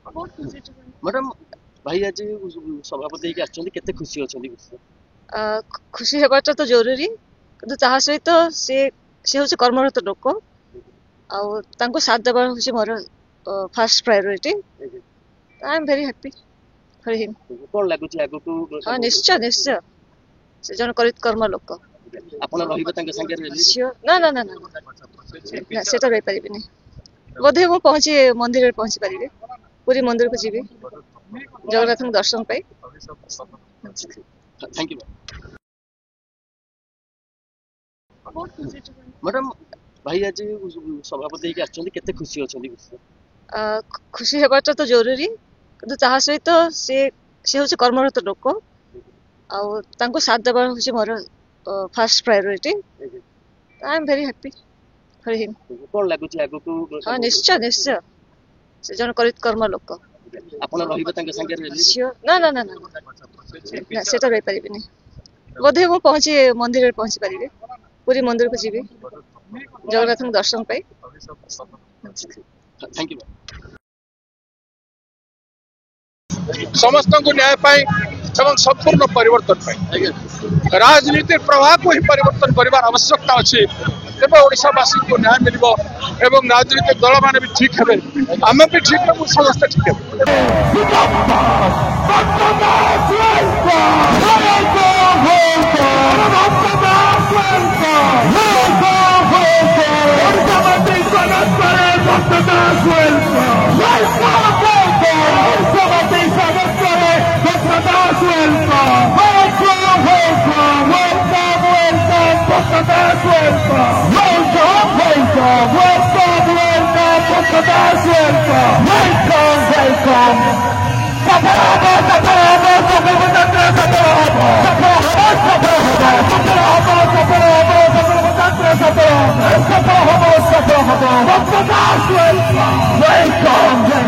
Madam भाई आज सभापति के खुशी अच्छा खुशी हेबाटा तो जरूरी किंतु ताहा सहित से हूँ कर्मरत लोक आउ साथ देवा हूँ मोर first priority I am very happy for him कौन लगुच आगु हाँ निश्चय निश्चय से जन करित कर्म लोक आपण रहिबे तांके संगे सियोर ना ना ना ना ना सेटा रही परिबिनी बोधे मु पहुंची मंदिर रे पहुंची परिबे पूरी मंदिर को जीवी जगन्नाथ दर्शन पाई थैंक यू मैडम भाई आज सभापति के खुशी अच्छा खुशी हेबाटा तो जरूरी किंतु ताहा सहित से हूँ कर्मरत लोक आउ साथ देवा हूँ मोर first priority I am very happy for him कौन लगुच आगु हाँ निश्चय निश्चय से जन करित कर्म लोक आपण रहिबे तांके संगे सियोर ना ना ना ना ना सेटा रही परिबिनी बोधे मु पहुंची मंदिर रे पहुंची परिबे पूरी मंदिर को जीवी जगन्नाथ दर्शन पाई थैंक यू समस्त को न्याय पाई एवं संपूर्ण परिवर्तन राजनीति प्रवाह को ही परिवर्तन कर आवश्यकता अच्छी तेज ओडावासी को न्याय मिल एवं राजनीतिक दल मैंने भी ठीक है आम भी ठीक है समस्त ठीक Welcome.